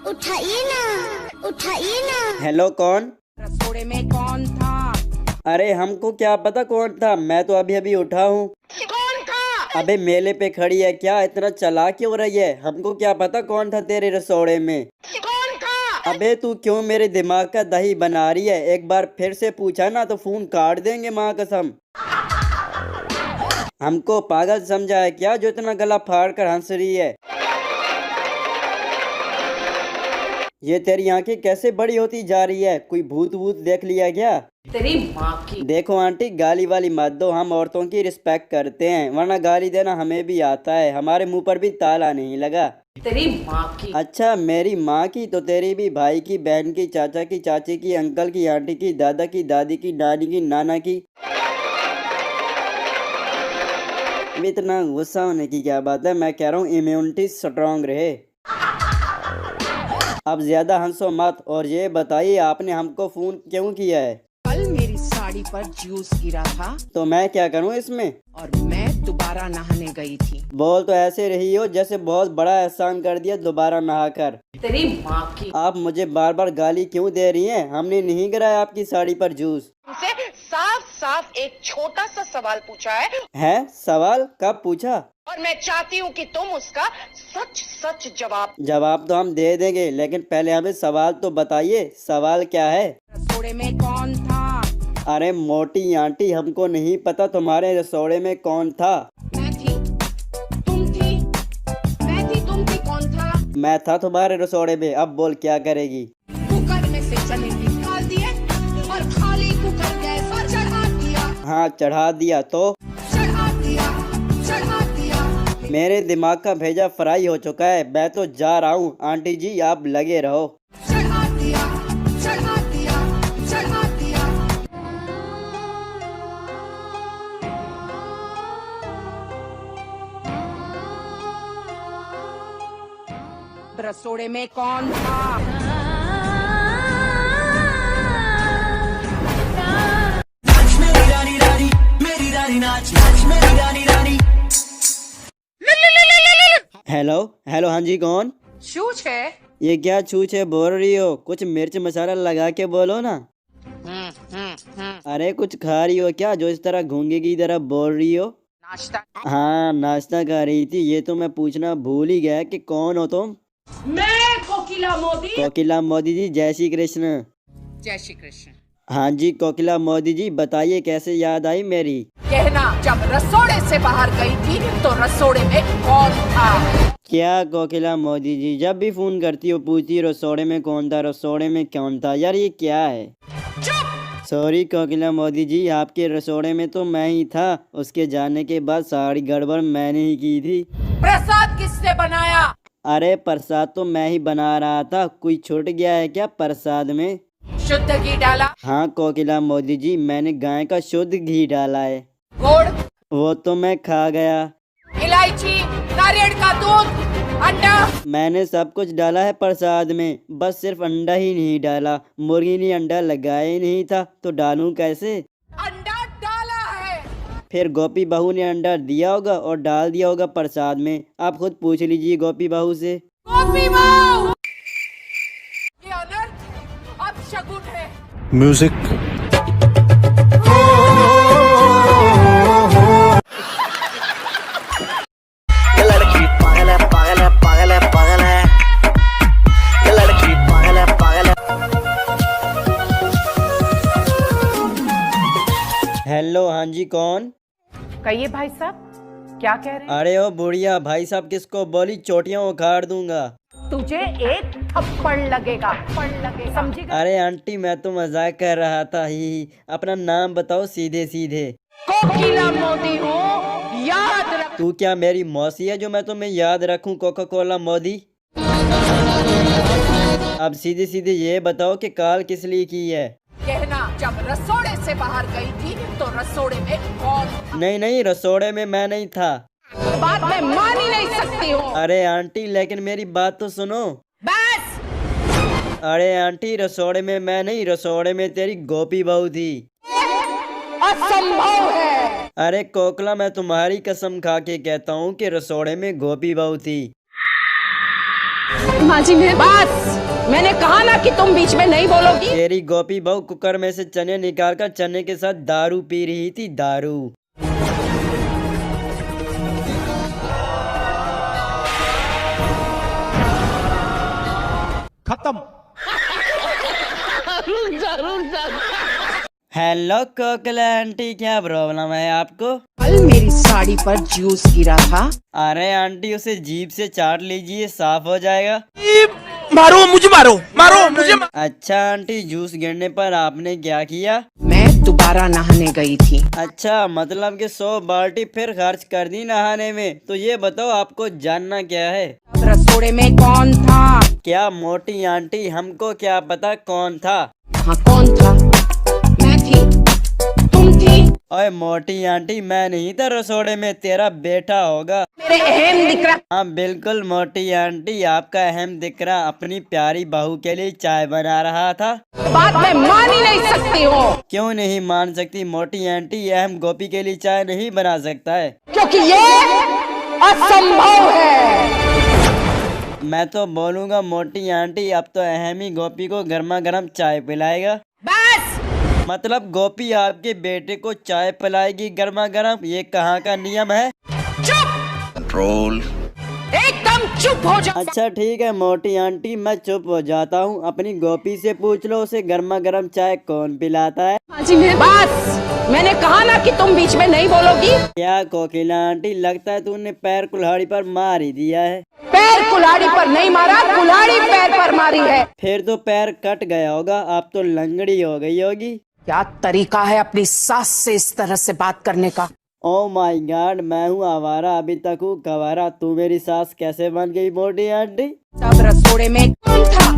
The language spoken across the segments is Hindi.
उठाइए ना, उठाइए ना। हेलो, कौन? रसोड़े में कौन था? अरे हमको क्या पता कौन था, मैं तो अभी अभी उठा हूँ। कौन था? अबे मेले पे खड़ी है क्या, इतना चला क्यों रही है? हमको क्या पता कौन था तेरे रसोड़े में। कौन था? अबे तू क्यों मेरे दिमाग का दही बना रही है? एक बार फिर से पूछा ना तो फोन काट देंगे माँ कसम। हमको पागल समझा है क्या जो इतना गला फाड़ कर हंस रही है? ये तेरी आंखें कैसे बड़ी होती जा रही है? कोई भूत वूत देख लिया क्या? तेरी माँ की। देखो आंटी, गाली वाली मत दो, हम औरतों की रिस्पेक्ट करते हैं, वरना गाली देना हमें भी आता है, हमारे मुंह पर भी ताला नहीं लगा। तेरी माँ की। अच्छा, मेरी माँ की तो तेरी भी, भाई की, बहन की, चाचा की, चाची की, अंकल की, आंटी की, दादा की, दादी की, नानी की, नाना की। इतना गुस्सा होने की क्या बात है? मैं कह रहा हूँ इम्यूनिटी स्ट्रांग रहे। अब ज्यादा हंसो मत, और ये बताइए आपने हमको फोन क्यों किया है? कल मेरी साड़ी पर जूस गिरा था तो मैं क्या करूँ इसमें? और मैं दोबारा नहाने गई थी। बोल तो ऐसे रही हो जैसे बहुत बड़ा एहसान कर दिया दोबारा नहाकर। तेरी माँ की। आप मुझे बार बार गाली क्यों दे रही हैं? हमने नहीं गिराया आपकी साड़ी पर जूस। उसे साफ साफ एक छोटा सा सवाल पूछा है सवाल कब पूछा? और मैं चाहती हूँ कि तुम उसका सच सच जवाब तो हम दे देंगे, लेकिन पहले हमें सवाल तो बताइए, सवाल क्या है? रसोड़े में कौन था? अरे मोटी आंटी, हमको नहीं पता तुम्हारे रसोड़े में कौन था। मैं थी, तुम थी, मैं थी, तुम थी, कौन था? मैं था तुम्हारे रसोड़े में, अब बोल क्या करेगी? कुकर में से चने निकाल दिए और खाली कुकर गैस पर चढ़ा दिया। हाँ, चढ़ा दिया तो? चढ़ा दिया, चढ़ा दिया। मेरे दिमाग का भेजा फ्राई हो चुका है, मैं तो जा रहा हूँ। आंटी जी आप लगे रहो। चढ़ा दिया, चढ़ा दिया, चढ़ा दिया। रसोड़े में कौन था? हेलो हेलो, हाँ जी कौन? छूछ है। ये क्या छूछे बोल रही हो? कुछ मिर्च मसाला लगा के बोलो ना। अरे कुछ खा रही हो क्या जो इस तरह गूंगे की तरह बोल रही हो? नाश्ता। हाँ, नाश्ता कर रही थी। ये तो मैं पूछना भूल ही गया कि कौन हो तुम? मैं कोकिला मोदी। कोकिला मोदी जी, जय श्री कृष्ण। जय श्री कृष्ण। हाँ जी कोकिला मोदी जी, बताइए कैसे याद आई मेरी? कहना, जब रसोड़े से बाहर गई थी तो रसोड़े में कौन था? क्या कोकिला मोदी जी, जब भी फोन करती हो पूछती हो रसोड़े में कौन था, रसोड़े में कौन था? यार ये क्या है? सॉरी कोकिला मोदी जी, आपके रसोड़े में तो मैं ही था, उसके जाने के बाद सारी गड़बड़ मैंने ही की थी। प्रसाद किसने बनाया? अरे प्रसाद तो मैं ही बना रहा था, कोई छूट गया है क्या प्रसाद में? शुद्ध घी डाला? हाँ कोकिला मोदी जी, मैंने गाय का शुद्ध घी डाला है। गुड़? वो तो मैं खा गया। इलायची? नारियल का दूध? अंडा? मैंने सब कुछ डाला है प्रसाद में, बस सिर्फ अंडा ही नहीं डाला। मुर्गी ने अंडा लगाया ही नहीं था तो डालूं कैसे? अंडा डाला है। फिर गोपी बहू ने अंडा दिया होगा और डाल दिया होगा प्रसाद में। आप खुद पूछ लीजिए गोपी बहू से। गोपी बहू! ये अनर्थ अपशगुन है। म्यूजिक। हेलो, हाँ जी कौन? कहिए भाई साहब, क्या कह रहे हैं? अरे ओ बुढ़िया, भाई साहब किसको बोली? चोटियां उखाड़ दूंगा। तुझे एक थप्पड़ लगेगा, समझेगा? अरे आंटी मैं तो मजाक कर रहा था ही। अपना नाम बताओ सीधे सीधे। कोकिला मोदी हूँ, याद रख। तू क्या मेरी मौसी है जो मैं तुम्हें याद रखूं? Coca Cola Modi. अब सीधे सीधे ये बताओ कि कॉल किस लिए की है? कहना, जब रसोड़े से बाहर गई थी तो रसोड़े में कौन था? नहीं नहीं, रसोड़े में मैं नहीं था। बात मैं मान ही नहीं सकती हूँ। अरे आंटी लेकिन मेरी बात तो सुनो। बस। अरे आंटी, रसोड़े में मैं नहीं, रसोड़े में तेरी गोपी बहू थी। असंभव है। अरे कोकला, मैं तुम्हारी कसम खा के कहता हूँ कि रसोड़े में गोपी बहू थी। माँ जी मैं बस। मैंने कहा ना कि तुम बीच में नहीं बोलोगी। तेरी गोपी बहू कुकर में से चने निकाल कर चने के साथ दारू पी रही थी, दारू। खत्म। हेलो कोकिला आंटी, क्या प्रॉब्लम है आपको? कल मेरी साड़ी पर जूस गिरा था। अरे आंटी, उसे जीभ से चाट लीजिए, साफ हो जाएगा। मारो मुझे, मारो मुझे। अच्छा आंटी, जूस गिरने पर आपने क्या किया? मैं दोबारा नहाने गई थी। अच्छा, मतलब कि 100 बाल्टी फिर खर्च कर दी नहाने में। तो ये बताओ, आपको जानना क्या है? रसोड़े में कौन था? क्या मोटी आंटी, हमको क्या पता कौन था? हाँ, कौन था? मैं थी, तुम थी। ओए मोटी आंटी, मैं नहीं था रसोड़े में, तेरा बेटा होगा। मेरे अहम दिख रहा। हाँ बिल्कुल मोटी आंटी, आपका अहम दिख रहा अपनी प्यारी बहू के लिए चाय बना रहा था। बात मैं मान ही नहीं सकती हूँ। क्यों नहीं मान सकती मोटी आंटी? अहम गोपी के लिए चाय नहीं बना सकता है, क्योंकि ये असंभव है। मैं तो बोलूँगा मोटी आंटी, अब तो अहम ही गोपी को गर्मा गर्म चाय पिलाएगा। बस। मतलब गोपी आपके बेटे को चाय पिलाएगी गर्मा गर्म? ये कहाँ का नियम है? कंट्रोल। एकदम चुप हो जा। अच्छा ठीक है मोटी आंटी, मैं चुप हो जाता हूँ। अपनी गोपी से पूछ लो, उसे गर्मा गर्म चाय कौन पिलाता है। बस, मैंने कहा ना कि तुम बीच में नहीं बोलोगी। क्या कोकिला आंटी, लगता है तूने पैर कुल्हाड़ी पर मार ही दिया है। पैर कुल्हाड़ी पर नहीं मारा, कुल्हाड़ी पैर पर मारी है। फिर तो पैर कट गया होगा, अब तो लंगड़ी हो गई होगी। क्या तरीका है अपनी सास से इस तरह से बात करने का? ओ माय गॉड, मैं हूँ आवारा, अभी तक हूँ गवारा। तू मेरी सास कैसे बन गई मोटी आंटी? सब रसोड़े में कौन था?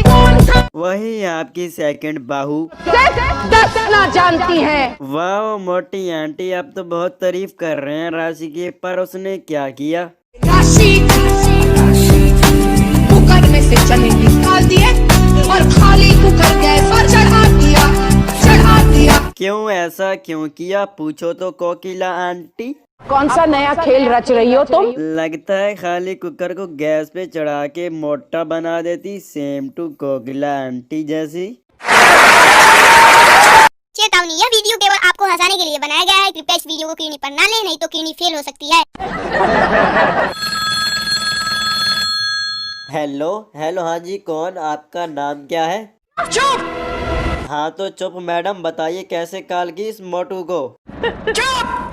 कौन था? वही आपकी सेकंड बाहू। 10 ना जानती हैं। वाह मोटी आंटी, अब तो बहुत तारीफ कर रहे हैं राशि की, पर उसने क्या किया? राशि कुकर में से चने निकाल दिए और खाली कुकर गैस पर चढ़ा दिया। क्यों ऐसा क्यों किया, पूछो तो कोकिला आंटी। कौन सा नया खेल रच रही हो तुम? लगता है खाली कुकर को गैस पे चढ़ा के मोटा बना देती, सेम टू कोकिला आंटी जैसी। चेतावनी, यह वीडियो केवल आपको हंसाने के लिए बनाया गया है। कृपया इस वीडियो को किडनी पर ना ले, नहीं तो किडनी फेल हो सकती है। हेलो हाँ जी, कौन? आपका नाम क्या है? चुप। हाँ तो चुप मैडम, बताइए कैसे कॉल की इस मोटू को? चुप।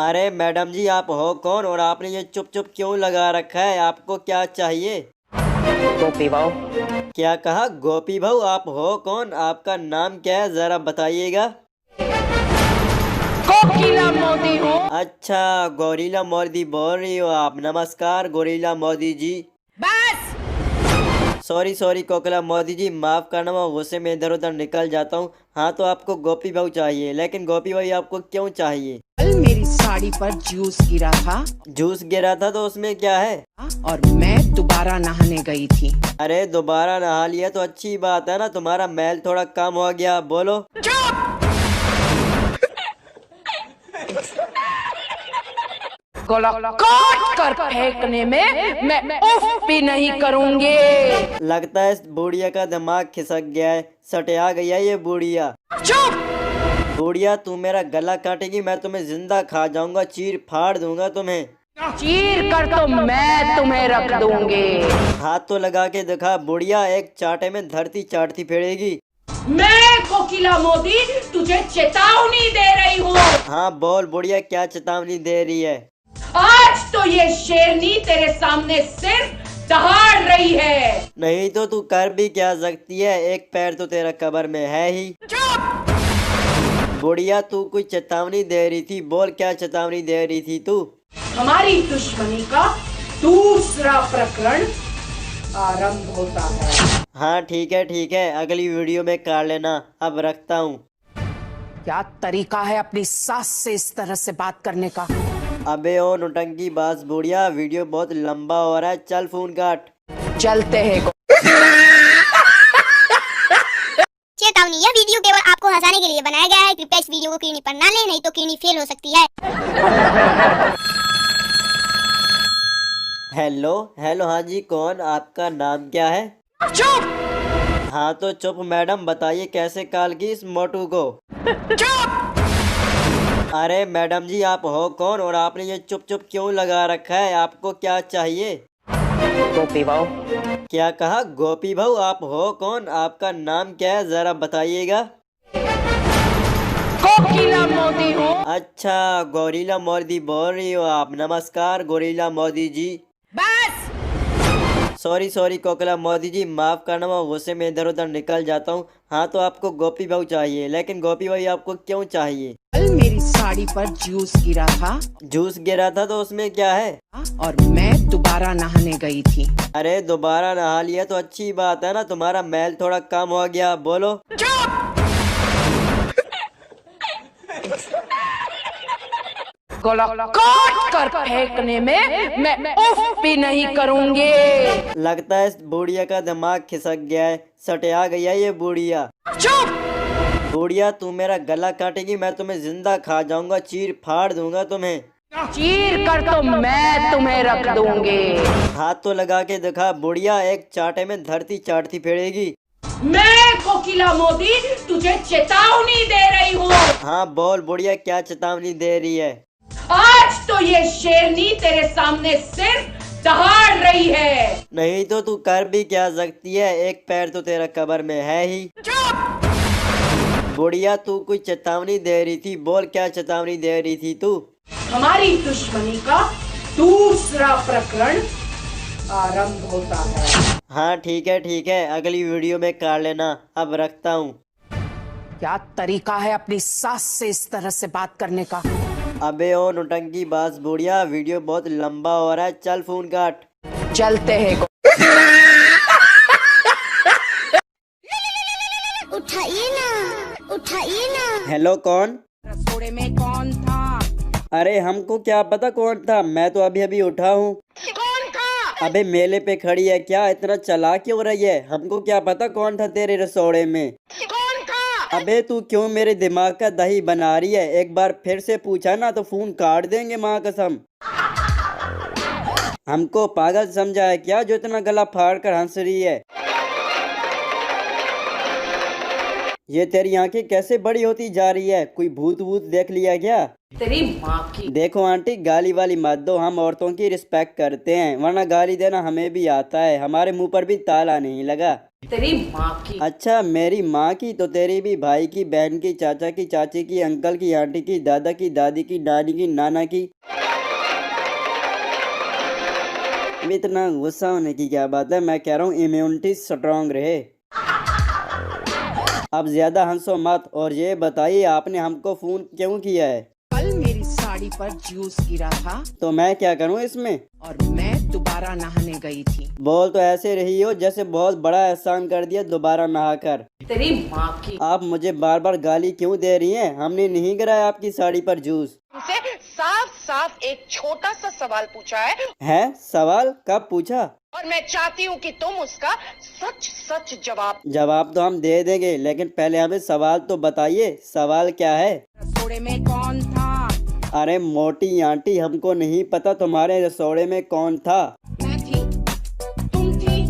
अरे मैडम जी, आप हो कौन और आपने ये चुप चुप क्यों लगा रखा है? आपको क्या चाहिए? गोपी बहू। क्या कहा? गोपी बहू? आप हो कौन? आपका नाम क्या है, जरा बताइएगा। कोकिला मोदी हूँ। अच्छा, गोरिल्ला मोदी बोल रही हो आप। नमस्कार गोरिल्ला मोदी जी। बस। सॉरी कोकिला मोदी जी, माफ करना, मैं गुस्से में इधर उधर निकल जाता हूँ। हाँ तो आपको गोपी बहू चाहिए, लेकिन गोपी बहू आपको क्यों चाहिए? कल मेरी साड़ी पर जूस गिरा था। जूस गिरा था तो उसमें क्या है? और मैं दोबारा नहाने गई थी। अरे दोबारा नहा लिया तो अच्छी बात है ना, तुम्हारा मैल थोड़ा कम हो गया। बोलो। काट कर फेंकने में मैं उफ भी नहीं करूँगी। लगता है इस बुढ़िया का दिमाग खिसक गया है, सटिया गया ये बुढ़िया। चुप। बुढ़िया, तू मेरा गला काटेगी, मैं तुम्हें जिंदा खा जाऊंगा, चीर फाड़ दूंगा तुम्हें। चीर कर तो मैं तुम्हें रख दूंगी। हाथ तो लगा के दिखा बुढ़िया, एक चाटे में धरती चाटती फिरेगी। मैं कोकिला मोदी तुझे चेतावनी दे रही हूँ। हाँ बोल बुढ़िया, क्या चेतावनी दे रही है? आज तो ये शेरनी तेरे सामने सिर्फ दहाड़ रही है। नहीं तो तू कर भी क्या सकती है, एक पैर तो तेरा कब्र में है ही। चुप। बुढ़िया, तू कोई चेतावनी दे रही थी, बोल क्या चेतावनी दे रही थी तू? हमारी दुश्मनी का दूसरा प्रकरण आरंभ होता है। हाँ ठीक है, अगली वीडियो में कर लेना, अब रखता हूँ। क्या तरीका है अपनी सास से इस तरह से बात करने का? अबे ओ नौटंकी बाज बुढ़िया, वीडियो बहुत लंबा हो रहा है, चल फोन काट। चलते हैं। चेतावनी, यह वीडियो केवल आपको हंसाने के लिए बनाया गया है। कृपया इस वीडियो को किडनी पर ना ले, नहीं तो किडनी फेल हो सकती है। हेलो हाँ जी, कौन? आपका नाम क्या है? चुप। हाँ तो चुप मैडम, बताइए कैसे कॉल की इस मोटू को। चुप। अरे मैडम जी आप हो कौन और आपने ये चुप चुप क्यों लगा रखा है, आपको क्या चाहिए? गोपी भाऊ। क्या कहा? गोपी भाऊ? आप हो कौन, आपका नाम क्या है, जरा बताइएगा। कोकिला मोदी हूँ। अच्छा गोरिल्ला मोदी बोल रही हो आप। नमस्कार गोरिल्ला मोदी जी। बस। सॉरी कोकिला मोदी जी, माफ करना, मैं गुस्से में इधर उधर निकल जाता हूँ। हाँ तो आपको गोपी भाऊ चाहिए, लेकिन गोपी भाई आपको क्यों चाहिए? कल मेरी साड़ी पर जूस गिरा था जूस गिरा था तो उसमें क्या है? और मैं दोबारा नहाने गई थी। अरे दोबारा नहा लिया तो अच्छी बात है ना, तुम्हारा मैल थोड़ा कम हो गया। बोलो। गला काट कर फेंकने में मैं उफ भी नहीं करूँगी। लगता है इस बुढ़िया का दिमाग खिसक गया है, सटिया गई है ये बुढ़िया। चुप। बुढ़िया तू मेरा गला काटेगी, मैं तुम्हें जिंदा खा जाऊंगा, चीर फाड़ दूंगा तुम्हें। चीर कर तो मैं तुम्हें रख दूंगी। हाथ तो लगा के दिखा बुढ़िया, एक चाटे में धरती चाटती फिरेगी। मैं कोकिला मोदी तुझे चेतावनी दे रही हूँ। हाँ बोल बुढ़िया, क्या चेतावनी दे रही है? आज तो ये शेरनी तेरे सामने सिर्फ दहाड़ रही है। नहीं तो तू कर भी क्या सकती है, एक पैर तो तेरा कब्र में है ही। बुढ़िया तू कोई चेतावनी दे रही थी, बोल क्या चेतावनी दे रही थी तू? हमारी दुश्मनी का दूसरा प्रकरण आरंभ होता है। हाँ ठीक है, अगली वीडियो में कर लेना, अब रखता हूँ। क्या तरीका है अपनी सास से इस तरह से बात करने का? अबे ओ नौटंकी बाज बुढ़िया, वीडियो बहुत लंबा हो रहा है, चल फोन काट। चलते हैं। उठाइए ना। हेलो कौन? रसोड़े में कौन था? अरे हमको क्या पता कौन था, मैं तो अभी अभी उठा हूँ। कौन था? अबे मेले पे खड़ी है क्या, इतना चला क्यों रही है? हमको क्या पता कौन था तेरे रसोड़े में। कौन था? अबे तू क्यों मेरे दिमाग का दही बना रही है, एक बार फिर से पूछा ना तो फोन काट देंगे माँ कसम। हमको पागल समझा है क्या जो इतना गला फाड़ कर हंस रही है? ये तेरी आंखें कैसे बड़ी होती जा रही है, कोई भूत वूत देख लिया क्या? तेरी माँ की। देखो आंटी गाली वाली मत दो, हम औरतों की रिस्पेक्ट करते हैं, वरना गाली देना हमें भी आता है, हमारे मुंह पर भी ताला नहीं लगा। तेरी माँ की। अच्छा मेरी माँ की, तो तेरी भी भाई की, बहन की, चाचा की, चाची की, अंकल की, आंटी की, दादा की, दादी की, नानी की, नाना की। इतना गुस्सा होने की क्या बात है, मैं कह रहा हूँ इम्यूनिटी स्ट्रांग रहे। अब ज्यादा हंसो मत, और ये बताइए आपने हमको फोन क्यों किया है? कल मेरी साड़ी पर जूस गिरा था तो मैं क्या करूं इसमें? और मैं दोबारा नहाने गई थी। बोल तो ऐसे रही हो जैसे बहुत बड़ा एहसान कर दिया दोबारा नहाकर। तेरी माँ की। आप मुझे बार बार गाली क्यों दे रही हैं? हमने नहीं गिराया आपकी साड़ी पर जूस। उसे साफ साफ एक छोटा सा सवाल पूछा है सवाल कब पूछा? और मैं चाहती हूँ कि तुम उसका सच सच जवाब तो हम दे देंगे, लेकिन पहले हमें सवाल तो बताइए, सवाल क्या है? रसोड़े में कौन था? अरे मोटी आंटी हमको नहीं पता तुम्हारे रसोड़े में कौन था। मैं थी, तुम थी,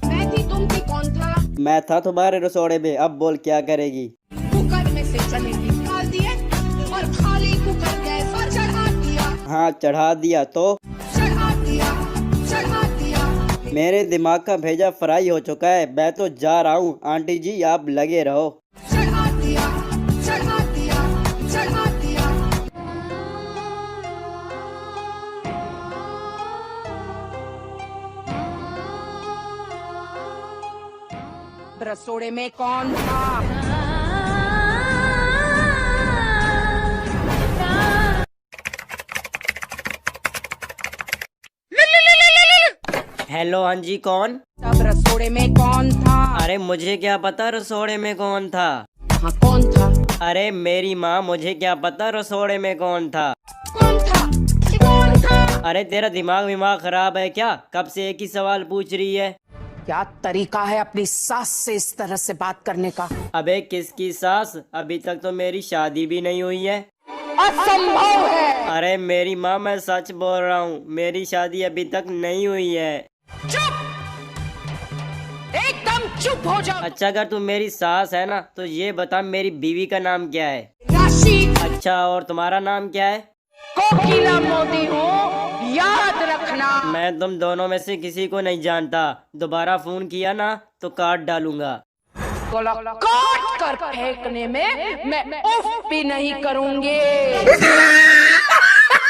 मैं थी, तुम थी, कौन था? मैं था तुम्हारे रसोड़े में, अब बोल क्या करेगी? कुकर में से चने निकाल दिए और खाली कुकर गैस पर चढ़ा दिया। हाँ चढ़ा दिया तो? चढ़ा दिया। मेरे दिमाग का भेजा फ्राई हो चुका है, मैं तो जा रहा हूँ। आंटी जी आप लगे रहो। चढ़ा दिया, चढ़ा दिया, चढ़ा दिया। रसोड़े में कौन था? हेलो हाँ जी कौन? तब रसोड़े में कौन था? अरे मुझे क्या पता रसोड़े में कौन था। हाँ कौन था? अरे मेरी माँ, मुझे क्या पता रसोड़े में कौन था। कौन था? कौन था? अरे तेरा दिमाग खराब है क्या, कब से एक ही सवाल पूछ रही है? क्या तरीका है अपनी सास से इस तरह से बात करने का? अबे किसकी सास, अभी तक तो मेरी शादी भी नहीं हुई है। असंभव है। अरे मेरी माँ मैं सच बोल रहा हूँ, मेरी शादी अभी तक नहीं हुई है। चुप। चुप हो जाओ। अच्छा अगर तू मेरी सास है ना तो ये बता मेरी बीवी का नाम क्या है? राशि। अच्छा और तुम्हारा नाम क्या है? कोकिला मोदी हूँ, याद रखना। मैं तुम दोनों में से किसी को नहीं जानता, दोबारा फोन किया ना तो काट डालूंगा। काट कर फेंकने में मैं उफ भी नहीं करूँगी।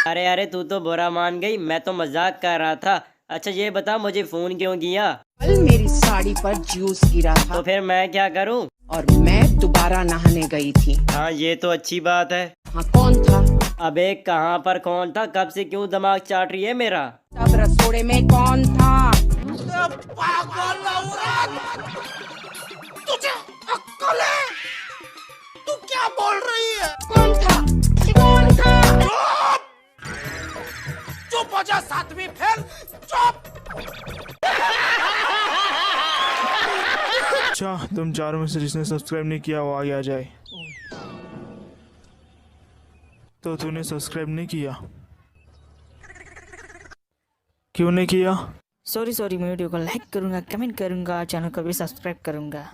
अरे अरे तू तो बुरा मान गई, मैं तो मजाक कर रहा था। अच्छा ये बता मुझे फोन क्यों किया? कल मेरी साड़ी पर जूस गिरा था तो फिर मैं क्या करूं? और मैं दोबारा नहाने गई थी। हाँ ये तो अच्छी बात है। हाँ कौन था? अबे कहाँ पर कौन था? कब से क्यों दिमाग चाट रही है मेरा? तब रसोड़े में कौन था? तुझे अक्ल है? तू क्या बोल रही है? कौन था? कौन था? चुप हो जा सातवीं फेल, चुप। अच्छा तुम चारों में से जिसने सब्सक्राइब नहीं किया वो आगे आ जाए। तो तूने सब्सक्राइब नहीं किया, क्यों नहीं किया? सॉरी मैं वीडियो को लाइक करूंगा, कमेंट करूंगा, चैनल को भी सब्सक्राइब करूंगा।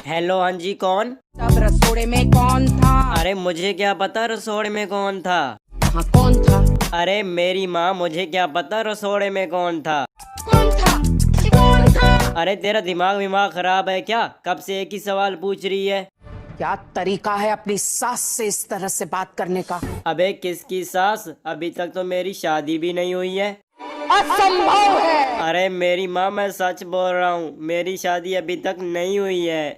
हेलो हाँ जी कौन? तब रसोड़े में कौन था? अरे मुझे क्या पता रसोड़े में कौन था? हाँ कौन था? अरे मेरी माँ, मुझे क्या पता रसोड़े में कौन था? कौन था? कौन था? अरे तेरा दिमाग खराब है क्या? कब से एक ही सवाल पूछ रही है? क्या तरीका है अपनी सास से इस तरह से बात करने का? अबे किसकी सास? अभी तक तो मेरी शादी भी नहीं हुई है। असंभव है। अरे मेरी माँ मैं सच बोल रहा हूँ, मेरी शादी अभी तक नहीं हुई है।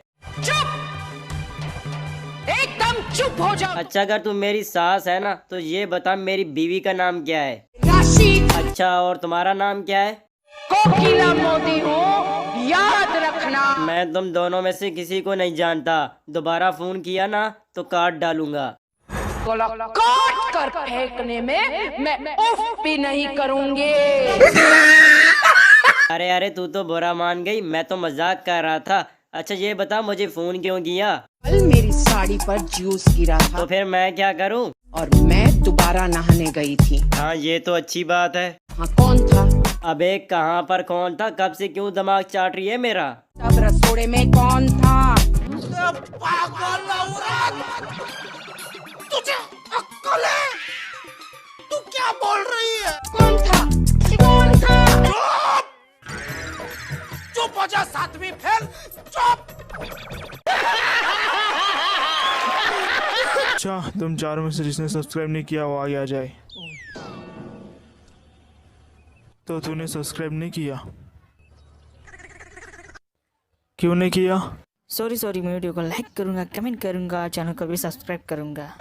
एकदम चुप हो जाओ। अच्छा अगर तू मेरी सास है ना तो ये बता मेरी बीवी का नाम क्या है? राशि। अच्छा और तुम्हारा नाम क्या है? कोकिला मोदी हूँ, याद रखना। मैं तुम दोनों में से किसी को नहीं जानता, दोबारा फोन किया ना तो काट डालूंगा। काट कर फेंकने में मैं उफ भी नहीं करूँगी। अरे अरे तू तो बुरा मान गई, मैं तो मजाक कर रहा था। अच्छा ये बता मुझे फोन क्यों किया? कल मेरी साड़ी पर जूस गिरा था तो फिर मैं क्या करूं? और मैं दोबारा नहाने गई थी। हाँ ये तो अच्छी बात है। हाँ कौन था? अबे कहाँ पर कौन था? कब से क्यों दिमाग चाट रही है मेरा? तब रसोड़े में कौन था? तुझे अक्ल है? तू क्या बोल रही है? कौन था? कौन था? चुप हो जा सातवीं फेल, चुप। अच्छा तुम चारों में से जिसने सब्सक्राइब नहीं किया वो आगे आ जाए। तो तूने सब्सक्राइब नहीं किया, क्यों नहीं किया? सॉरी मैं वीडियो को लाइक करूंगा, कमेंट करूंगा, चैनल को भी सब्सक्राइब करूंगा।